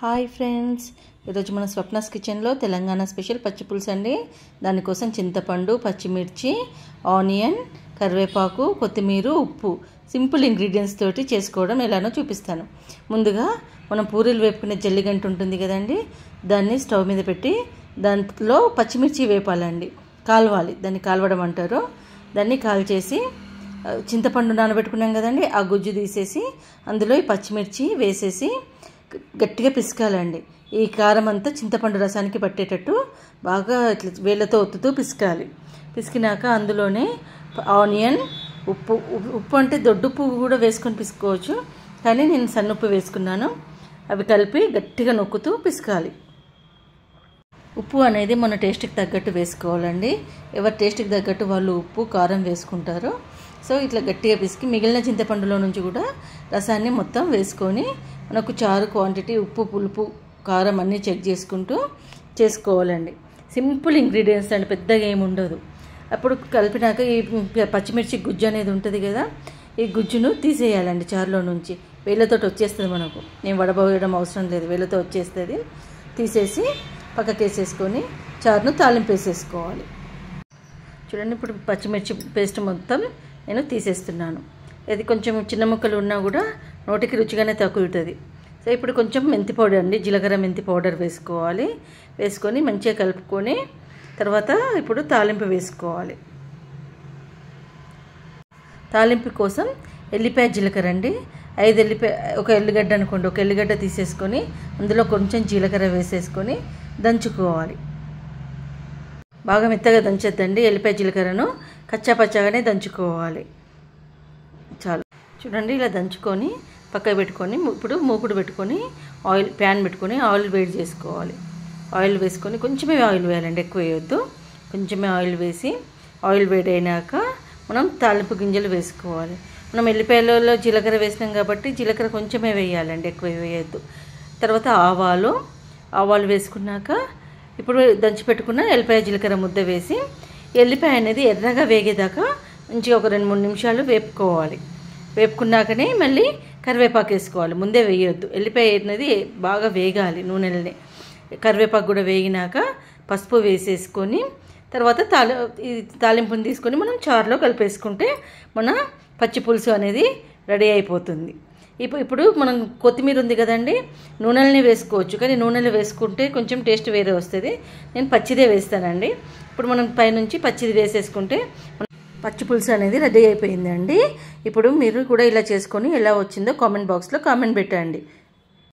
Hi friends, ఈరోజు మన స్వప్నాస్ కిచెన్లో తెలంగాణ స్పెషల్ పచ్చి పులుసు అండి. దానికోసం చింతపండు, పచ్చిమిర్చి, ఆనియన్, కరివేపాకు, కొత్తిమీర, ఉప్పు సింపుల్ ఇంగ్రీడియంట్స్ తోటి చేసుకోవడం ఎలానో చూపిస్తాను. ముందుగా మనం పూరీలు వేపుకునే జల్లిగంట ఉంటుంది కదండి, దాన్ని స్టవ్ మీద పెట్టి దాంట్లో పచ్చిమిర్చి వేపాలండి, కాల్వాలి. దాన్ని కాల్వడం అంటారు. దాన్ని కాల్చేసి చింతపండు నానబెట్టుకున్నాం కదండి, ఆ గుజ్జు తీసేసి అందులో ఈ పచ్చిమిర్చి వేసేసి గట్టిగా పిసకాలండి. ఈ కారం అంతా చింతపండు రసానికి పట్టేటట్టు బాగా ఇట్లా వేళ్ళతో ఒత్తుతూ పిసకాలి. పిసికినాక అందులోనే ఆనియన్, ఉప్పు అంటే దొడ్డుప్పు కూడా వేసుకొని పిసుకోవచ్చు, కానీ నేను సన్నుప్పు వేసుకున్నాను. అవి కలిపి గట్టిగా నొక్కుతూ పిసకాలి. ఉప్పు అనేది మన టేస్ట్కి తగ్గట్టు వేసుకోవాలండి. ఎవరి టేస్ట్కి తగ్గట్టు వాళ్ళు ఉప్పు, కారం వేసుకుంటారు. సో ఇట్లా గట్టిగా పిసికి మిగిలిన చింతపండులో నుంచి కూడా రసాన్ని మొత్తం వేసుకొని మనకు చారు క్వాంటిటీ, ఉప్పు, పులుపు, కారం అన్నీ చెక్ చేసుకుంటూ చేసుకోవాలండి. సింపుల్ ఇంగ్రీడియంట్స్ అండి, పెద్దగా ఏమి ఉండదు. అప్పుడు కలిపినాక ఈ పచ్చిమిర్చి గుజ్జు అనేది ఉంటుంది కదా, ఈ గుజ్జును తీసేయాలండి చారులో నుంచి. వేళ్ళతో వచ్చేస్తుంది మనకు, నేను వడబోయడం అవసరం లేదు, వేళ్ళతో వచ్చేస్తుంది. తీసేసి పక్కకి వేసేసుకొని చారును తాలింపు వేసేసుకోవాలి. చూడండి, ఇప్పుడు పచ్చిమిర్చి పేస్ట్ మొత్తం నేను తీసేస్తున్నాను. ఇది కొంచెం చిన్న ముక్కలు ఉన్నా కూడా నోటికి రుచిగానే తగులుతుంది. సో ఇప్పుడు కొంచెం మెంతి పౌడర్ అండి, జీలకర్ర మెంతి పౌడర్ వేసుకోవాలి. వేసుకొని మంచిగా కలుపుకొని తర్వాత ఇప్పుడు తాలింపు వేసుకోవాలి. తాలింపు కోసం ఎల్లిపాయ జీలకర్ర అండి, 5 ఎల్లిపాయ, ఒక ఎల్లిగడ్డ అనుకోండి, ఒక ఎల్లిగడ్డ తీసేసుకొని అందులో కొంచెం జీలకర్ర వేసేసుకొని దంచుకోవాలి. బాగా మెత్తగా దంచొద్దండి, ఎల్లిపాయ జీలకర్రను కచ్చా పచ్చాగానే దంచుకోవాలి. చాలు. చూడండి, ఇలా దంచుకొని పక్కకు పెట్టుకొని ఇప్పుడు మూకుడు పెట్టుకొని ప్యాన్ పెట్టుకొని ఆయిల్ వేడి చేసుకోవాలి. ఆయిల్ వేసుకొని కొంచెమే ఆయిల్ వేయాలండి, ఎక్కువ వేయొద్దు. కొంచెమే ఆయిల్ వేసి ఆయిల్ వేడి అయినాక మనం తాలింపు గింజలు వేసుకోవాలి. మనం ఎల్లిపాయలలో జీలకర్ర వేసినాం కాబట్టి జీలకర్ర కొంచెమే వేయాలండి, ఎక్కువ వేయొద్దు. తర్వాత ఆవాలు వేసుకున్నాక ఇప్పుడు దంచి పెట్టుకున్న ఎల్లిపాయ జీలకర్ర ముద్ద వేసి ఎల్లిపాయ అనేది ఎర్రగా వేగేదాకా మంచిగా ఒక 2-3 నిమిషాలు వేపుకోవాలి. వేపుకున్నాకనే మళ్ళీ కరివేపాకు వేసుకోవాలి, ముందే వేయొద్దు. ఎల్లిపాయ అనేది బాగా వేగాలి నూనెలనే. కరివేపాకు కూడా వేగినాక పసుపు వేసేసుకొని తర్వాత తాలింపుని తీసుకొని మనం చారులో కలిపేసుకుంటే మన పచ్చి పులుసు అనేది రెడీ అయిపోతుంది. ఇప్పుడు మనం కొత్తిమీర ఉంది కదండి, నూనెలని వేసుకోవచ్చు, కానీ నూనెలు వేసుకుంటే కొంచెం టేస్ట్ వేరే వస్తుంది. నేను పచ్చిదే వేస్తానండి. ఇప్పుడు మనం పైనుంచి పచ్చిది వేసేసుకుంటే పచ్చి పులుసు అనేది రెడీ అయిపోయిందండి. ఇప్పుడు మీరు కూడా ఇలా చేసుకొని ఎలా వచ్చిందో కామెంట్ బాక్స్లో కామెంట్ పెట్టండి.